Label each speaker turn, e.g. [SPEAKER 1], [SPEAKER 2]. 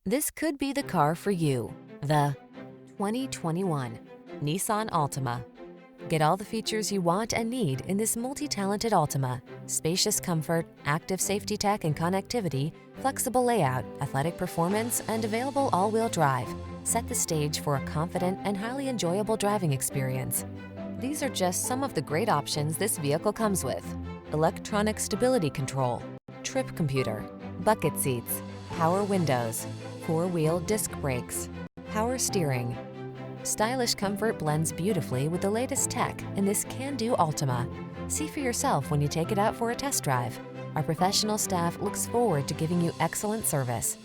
[SPEAKER 1] This could be the car for you. The 2021 Nissan Altima. Get all the features you want and need in this multi-talented Altima. Spacious comfort, active safety tech and connectivity, flexible layout, athletic performance, and available all-wheel drive set the stage for a confident and highly enjoyable driving experience. These are just some of the great options this vehicle comes with: electronic stability control, trip computer, bucket seats, power windows, four-wheel disc brakes, power steering. Stylish comfort blends beautifully with the latest tech in this can-do Altima. See for yourself when you take it out for a test drive. Our professional staff looks forward to giving you excellent service.